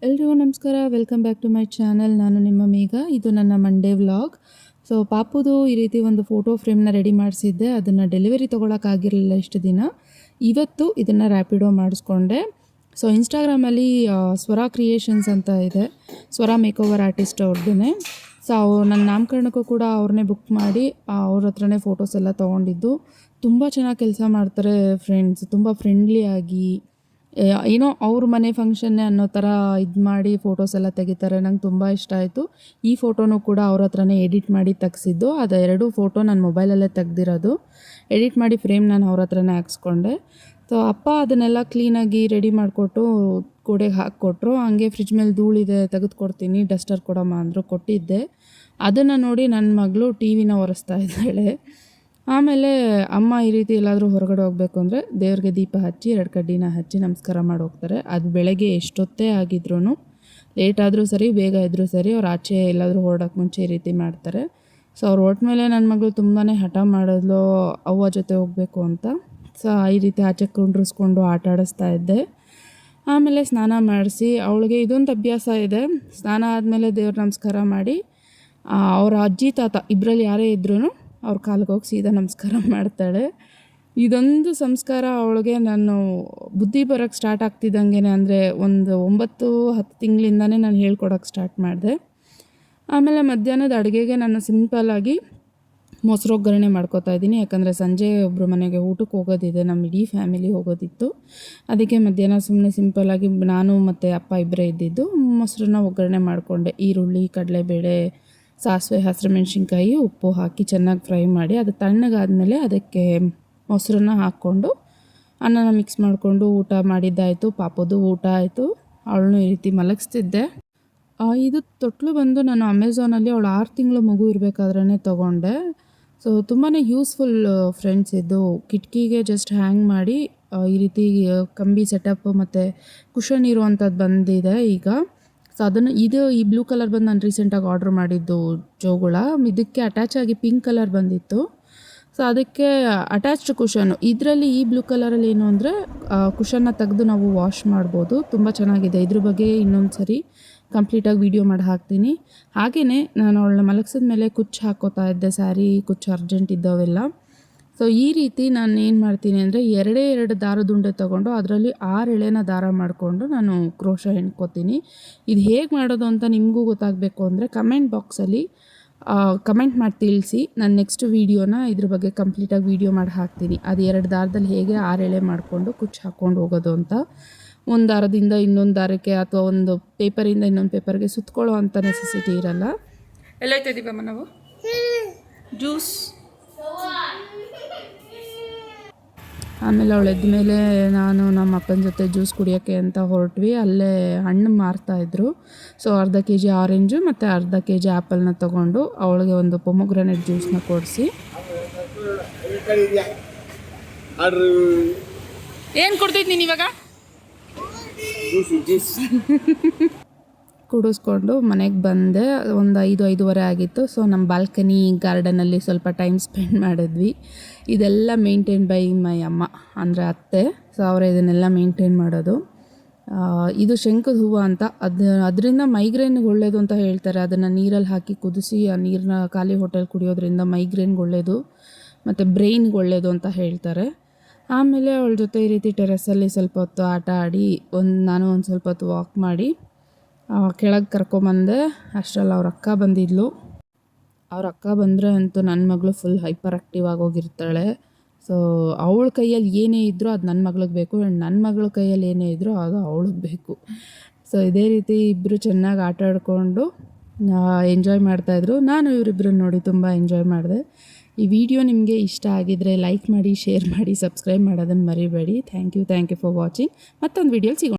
ಎಲ್ರಿಗೂ ನಮಸ್ಕಾರ, welcome back to my channel. ನಾನು ನಿಮ್ಮ ಮೇಘ. ಇದು ನನ್ನ ಮಂಡೇ ವ್ಲಾಗ್. ಸೊ ಪಾಪುದು ಈ ರೀತಿ ಒಂದು ಫೋಟೋ ಫ್ರೇಮ್ನ ರೆಡಿ ಮಾಡಿಸಿದ್ದೆ. ಅದನ್ನು ಡೆಲಿವರಿ ತೊಗೊಳಕ್ಕಾಗಿರಲಿಲ್ಲ ಇಷ್ಟು ದಿನ. ಇವತ್ತು ಇದನ್ನು ರ್ಯಾಪಿಡೋ ಮಾಡಿಸ್ಕೊಂಡೆ. ಸೊ ಇನ್ಸ್ಟಾಗ್ರಾಮಲ್ಲಿ ಸ್ವರಾ ಕ್ರಿಯೇಷನ್ಸ್ ಅಂತ ಇದೆ, ಸ್ವರಾ ಮೇಕೋವರ್ ಆರ್ಟಿಸ್ಟ್ ಅವ್ರದ್ದೇ. ಸೊ ನನ್ನ ನಾಮಕರಣಕ್ಕೂ ಕೂಡ ಅವ್ರನ್ನೇ ಬುಕ್ ಮಾಡಿ ಅವ್ರ ಹತ್ರನೇ ಫೋಟೋಸ್ ಎಲ್ಲ ತೊಗೊಂಡಿದ್ದು. ತುಂಬ ಚೆನ್ನಾಗಿ ಕೆಲಸ ಮಾಡ್ತಾರೆ ಫ್ರೆಂಡ್ಸ್, ತುಂಬ ಫ್ರೆಂಡ್ಲಿಯಾಗಿ. ಏನೋ ಅವ್ರ ಮನೆ ಫಂಕ್ಷನ್ನೇ ಅನ್ನೋ ಥರ ಇದು ಮಾಡಿ ಫೋಟೋಸ್ ಎಲ್ಲ ತೆಗಿತಾರೆ. ನಂಗೆ ತುಂಬ ಇಷ್ಟ ಆಯಿತು. ಈ ಫೋಟೋನು ಕೂಡ ಅವ್ರ ಹತ್ರನೇ ಎಡಿಟ್ ಮಾಡಿ ತೆಗ್ಸಿದ್ದು. ಅದು 2 ಫೋಟೋ ನಾನು ಮೊಬೈಲಲ್ಲೇ ತೆಗ್ದಿರೋದು. ಎಡಿಟ್ ಮಾಡಿ ಫ್ರೇಮ್ ನಾನು ಅವ್ರ ಹತ್ರನೇ ಹಾಕ್ಸ್ಕೊಂಡೆ. ಸೊ ಅಪ್ಪ ಅದನ್ನೆಲ್ಲ ಕ್ಲೀನಾಗಿ ರೆಡಿ ಮಾಡಿಕೊಟ್ಟು ಗೋಡೆಗೆ ಹಾಕ್ಕೊಟ್ರು. ಹಂಗೆ ಫ್ರಿಜ್ ಮೇಲೆ ಧೂಳಿದೆ, ತೆಗೆದುಕೊಡ್ತೀನಿ, ಡಸ್ಟರ್ ಕೊಡಮ್ಮ ಅಂದರು, ಕೊಟ್ಟಿದ್ದೆ. ಅದನ್ನು ನೋಡಿ ನನ್ನ ಮಗಳು ಟಿ ವಿನ ಒರೆಸ್ತಾ ಇದ್ದಾಳೆ. ಆಮೇಲೆ ಅಮ್ಮ ಈ ರೀತಿ ಎಲ್ಲಾದರೂ ಹೊರಗಡೆ ಹೋಗಬೇಕು ಅಂದರೆ ದೇವ್ರಿಗೆ ದೀಪ ಹಚ್ಚಿ 2 ಕಡ್ಡಿನ ಹಚ್ಚಿ ನಮಸ್ಕಾರ ಮಾಡಿ ಹೋಗ್ತಾರೆ. ಅದು ಬೆಳಗ್ಗೆ ಎಷ್ಟೊತ್ತೇ ಆಗಿದ್ರೂ, ಲೇಟ್ ಆದರೂ ಸರಿ, ಬೇಗ ಇದ್ದರೂ ಸರಿ, ಅವ್ರು ಆಚೆ ಎಲ್ಲಾದರೂ ಹೊರಡೋಕ್ಕೆ ಮುಂಚೆ ಈ ರೀತಿ ಮಾಡ್ತಾರೆ. ಸೊ ಅವ್ರು ಹೊರಟ ಮೇಲೆ ನನ್ನ ಮಗಳು ತುಂಬಾ ಹಠ ಮಾಡಿದ್ಲು ಅವ್ವ ಜೊತೆ ಹೋಗಬೇಕು ಅಂತ. ಸೊ ಈ ರೀತಿ ಆಚೆ ಕುಂಡ್ರಿಸ್ಕೊಂಡು ಆಟ ಆಡಿಸ್ತಾ ಇದ್ದೆ. ಆಮೇಲೆ ಸ್ನಾನ ಮಾಡಿಸಿ, ಅವಳಿಗೆ ಇದೊಂದು ಅಭ್ಯಾಸ ಇದೆ. ಸ್ನಾನ ಆದಮೇಲೆ ದೇವ್ರ ನಮಸ್ಕಾರ ಮಾಡಿ ಅವ್ರ ಅಜ್ಜಿ ತಾತ ಇಬ್ಬರಲ್ಲಿ ಯಾರೇ ಇದ್ರೂ ಅವ್ರ ಕಾಲಿಗೆ ಹೋಗಿ ಸೀದಾ ನಮಸ್ಕಾರ ಮಾಡ್ತಾಳೆ. ಇದೊಂದು ಸಂಸ್ಕಾರ ಅವಳಿಗೆ ನಾನು ಬುದ್ಧಿ ಬರೋಕ್ಕೆ ಸ್ಟಾರ್ಟ್ ಆಗ್ತಿದ್ದಂಗೆ, ಅಂದರೆ ಒಂದು 9-10 ತಿಂಗಳಿಂದನೇ ನಾನು ಹೇಳ್ಕೊಡೋಕ್ಕೆ ಸ್ಟಾರ್ಟ್ ಮಾಡಿದೆ. ಆಮೇಲೆ ಮಧ್ಯಾಹ್ನದ ಅಡುಗೆಗೆ ನಾನು ಸಿಂಪಲ್ಲಾಗಿ ಮೊಸರು ಒಗ್ಗರಣೆ ಮಾಡ್ಕೋತಾ ಇದ್ದೀನಿ. ಯಾಕಂದರೆ ಸಂಜೆ ಒಬ್ಬರು ಮನೆಗೆ ಊಟಕ್ಕೆ ಹೋಗೋದಿದೆ, ನಮ್ಮ ಇಡೀ ಫ್ಯಾಮಿಲಿ ಹೋಗೋದಿತ್ತು. ಅದಕ್ಕೆ ಮಧ್ಯಾಹ್ನ ಸುಮ್ಮನೆ ಸಿಂಪಲ್ಲಾಗಿ ನಾನು ಮತ್ತು ಅಪ್ಪ ಇಬ್ಬರೇ ಇದ್ದಿದ್ದು. ಮೊಸರನ್ನ ಒಗ್ಗರಣೆ ಮಾಡಿಕೊಂಡೆ. ಈರುಳ್ಳಿ, ಕಡಲೆಬೇಳೆ, ಸಾಸಿವೆ, ಹಸಿರುಮೆಣ್ಸಿನ್ಕಾಯಿ, ಉಪ್ಪು ಹಾಕಿ ಚೆನ್ನಾಗಿ ಫ್ರೈ ಮಾಡಿ, ಅದು ತಣ್ಣಗಾದಮೇಲೆ ಅದಕ್ಕೆ ಮೊಸರನ್ನ ಹಾಕ್ಕೊಂಡು ಅನ್ನನ ಮಿಕ್ಸ್ ಮಾಡಿಕೊಂಡು ಊಟ ಮಾಡಿದ್ದಾಯಿತು. ಪಾಪದು ಊಟ ಆಯಿತು. ಅವಳನ್ನು ಈ ರೀತಿ ಮಲಗಿಸ್ತಿದ್ದೆ. ಇದು ತೊಟ್ಲು ಬಂದು ನಾನು ಅಮೆಝಾನಲ್ಲಿ ಅವಳು 6 ತಿಂಗಳು ಮಗು ಇರಬೇಕಾದ್ರೇ ತೊಗೊಂಡೆ. ಸೊ ತುಂಬಾ ಯೂಸ್ಫುಲ್ ಫ್ರೆಂಡ್ಸ್. ಇದು ಕಿಟಕಿಗೆ ಜಸ್ಟ್ ಹ್ಯಾಂಗ್ ಮಾಡಿ ಈ ರೀತಿ ಕಂಬಿ ಸೆಟಪ್ ಮತ್ತು ಕುಷನ್ ಇರುವಂಥದ್ದು ಬಂದಿದೆ ಈಗ. ಸೊ ಈ ಬ್ಲೂ ಕಲರ್ ಬಂದು ನಾನು ರೀಸೆಂಟಾಗಿ ಆರ್ಡ್ರ್ ಮಾಡಿದ್ದು ಜೋಗುಳ. ಇದಕ್ಕೆ ಅಟ್ಯಾಚ್ ಆಗಿ ಪಿಂಕ್ ಕಲರ್ ಬಂದಿತ್ತು. ಸೊ ಅದಕ್ಕೆ ಅಟ್ಯಾಚ್ಡ್ ಕುಷನ್ನು. ಇದರಲ್ಲಿ ಈ ಬ್ಲೂ ಕಲರಲ್ಲಿ ಏನು ಅಂದರೆ ಕುಷನ್ನ ತೆಗೆದು ನಾವು ವಾಶ್ ಮಾಡ್ಬೋದು. ತುಂಬ ಚೆನ್ನಾಗಿದೆ. ಇದ್ರ ಬಗ್ಗೆ ಇನ್ನೊಂದು ಸರಿ ಕಂಪ್ಲೀಟಾಗಿ ವೀಡಿಯೋ ಮಾಡಿ ಹಾಕ್ತೀನಿ. ಹಾಗೆಯೇ ನಾನು ಅವಳನ್ನ ಮಲಗಿಸಿದ ಮೇಲೆ ಕುಚ್ಚು ಹಾಕ್ಕೋತಾ ಇದ್ದೆ, ಸ್ಯಾರಿ ಕುಚ್ಚು ಅರ್ಜೆಂಟ್ ಇದ್ದಾವೆಲ್ಲ. ಸೊ ಈ ರೀತಿ ನಾನು ಏನು ಮಾಡ್ತೀನಿ ಅಂದರೆ 2 ದಾರದುಂಡೆ ತೊಗೊಂಡು ಅದರಲ್ಲಿ 6 ಎಳೆನ ದಾರ ಮಾಡಿಕೊಂಡು ನಾನು ಕ್ರೋಶ ಹೆಣ್ಕೋತೀನಿ. ಇದು ಹೇಗೆ ಮಾಡೋದು ಅಂತ ನಿಮಗೂ ಗೊತ್ತಾಗಬೇಕು ಅಂದರೆ ಕಮೆಂಟ್ ಬಾಕ್ಸಲ್ಲಿ ಕಮೆಂಟ್ ಮಾಡಿ ತಿಳಿಸಿ. ನಾನು ನೆಕ್ಸ್ಟ್ ವೀಡಿಯೋನ ಇದ್ರ ಬಗ್ಗೆ ಕಂಪ್ಲೀಟಾಗಿ ವೀಡಿಯೋ ಮಾಡಿ ಹಾಕ್ತೀನಿ. ಅದು 2 ದಾರದಲ್ಲಿ ಹೇಗೆ 6 ಎಳೆ ಮಾಡಿಕೊಂಡು ಕುಚ್ಚು ಹಾಕ್ಕೊಂಡು ಹೋಗೋದು ಅಂತ. ಒಂದು ದಾರದಿಂದ ಇನ್ನೊಂದು ದಾರಕ್ಕೆ ಅಥವಾ ಒಂದು ಪೇಪರಿಂದ ಇನ್ನೊಂದು ಪೇಪರ್ಗೆ ಸುತ್ಕೊಳ್ಳೋ ಅಂಥ ನೆಸೆಸಿಟಿ ಇರಲ್ಲ. ಎಲ್ಲೋಯ್ತಾ ದೀಪಮ್ಮ ನಾವು ಜ್ಯೂಸ್. ಆಮೇಲೆ ಅವಳು ಎದ್ದ ಮೇಲೆ ನಾನು ನಮ್ಮ ಅಪ್ಪನ ಜೊತೆ ಜ್ಯೂಸ್ ಕುಡಿಯೋಕ್ಕೆ ಅಂತ ಹೊರಟ್ವಿ. ಅಲ್ಲೇ ಹಣ್ಣು ಮಾರ್ತಾಯಿದ್ರು. ಸೊ ಅರ್ಧ kg ಆರೆಂಜು ಮತ್ತು ಅರ್ಧ kg ಆ್ಯಪಲ್ನ ತೊಗೊಂಡು ಅವಳಿಗೆ ಒಂದು ಪೊಮೊಗ್ರಾನೇಟ್ ಜ್ಯೂಸನ್ನ ಕೊಡಿಸಿ. ಏನು ಕೊಡ್ತೈತಿ ನೀನು ಇವಾಗ? ಕುಡಿಸ್ಕೊಂಡು ಮನೆಗೆ ಬಂದೆ. ಒಂದು 5-5:30 ಆಗಿತ್ತು. ಸೊ ನಮ್ಮ ಬಾಲ್ಕನಿ ಗಾರ್ಡನಲ್ಲಿ ಸ್ವಲ್ಪ ಟೈಮ್ ಸ್ಪೆಂಡ್ ಮಾಡಿದ್ವಿ. ಇದೆಲ್ಲ ಮೇಂಟೈನ್ ಬೈ ಮೈ ಅಮ್ಮ, ಅಂದರೆ ಅತ್ತೆ. ಸೊ ಅವರೇ ಇದನ್ನೆಲ್ಲ ಮೇಂಟೈನ್ ಮಾಡೋದು. ಇದು ಶಂಖದ ಹೂವು ಅಂತ. ಅದರಿಂದ ಮೈಗ್ರೇನ್ಗೆ ಒಳ್ಳೆಯದು ಅಂತ ಹೇಳ್ತಾರೆ. ಅದನ್ನು ನೀರಲ್ಲಿ ಹಾಕಿ ಕುದಿಸಿ ಆ ನೀರನ್ನ ಖಾಲಿ ಹೊಟ್ಟೆಲಿ ಕುಡಿಯೋದ್ರಿಂದ ಮೈಗ್ರೇನ್ಗೆ ಒಳ್ಳೆಯದು ಮತ್ತು ಬ್ರೈನ್ಗೆ ಒಳ್ಳೆಯದು ಅಂತ ಹೇಳ್ತಾರೆ. ಆಮೇಲೆ ಅವಳ ಜೊತೆ ಈ ರೀತಿ ಟೆರೆಸಲ್ಲಿ ಸ್ವಲ್ಪ ಹೊತ್ತು ಆಟ ಆಡಿ ನಾನು ಒಂದು ಸ್ವಲ್ಪ ಹೊತ್ತು ವಾಕ್ ಮಾಡಿ ಕೆಳಗೆ ಕರ್ಕೊಂಬಂದೆ. ಅಷ್ಟರಲ್ಲಿ ಅವ್ರ ಅಕ್ಕ ಬಂದಿದ್ಲು. ಅವ್ರ ಅಕ್ಕ ಬಂದರೆ ಅಂತೂ ನನ್ನ ಮಗಳು ಫುಲ್ ಹೈಪರ್ ಆ್ಯಕ್ಟಿವ್ ಆಗೋಗಿರ್ತಾಳೆ. ಸೊ ಅವಳ ಕೈಯಲ್ಲಿ ಏನೇ ಇದ್ದರೂ ಅದು ನನ್ನ ಮಗಳಿಗೆ ಬೇಕು, ನನ್ನ ಮಗಳ ಕೈಯಲ್ಲಿ ಏನೇ ಇದ್ದರೂ ಅದು ಅವಳಿಗೆ ಬೇಕು. ಸೊ ಇದೇ ರೀತಿ ಇಬ್ಬರು ಚೆನ್ನಾಗಿ ಆಟ ಆಡಿಕೊಂಡು ಎಂಜಾಯ್ ಮಾಡ್ತಾಯಿದ್ರು. ನಾನು ಇವರಿಬ್ಬರನ್ನ ನೋಡಿ ತುಂಬ ಎಂಜಾಯ್ ಮಾಡಿದೆ. ಈ ವಿಡಿಯೋ ನಿಮಗೆ ಇಷ್ಟ ಆಗಿದ್ದರೆ ಲೈಕ್ ಮಾಡಿ, ಶೇರ್ ಮಾಡಿ, ಸಬ್ಸ್ಕ್ರೈಬ್ ಮಾಡೋದನ್ನು ಮರಿಬೇಡಿ. Thank you for watching. ಮತ್ತೊಂದು ವಿಡಿಯೋಲಿ ಸಿಗೋಣ.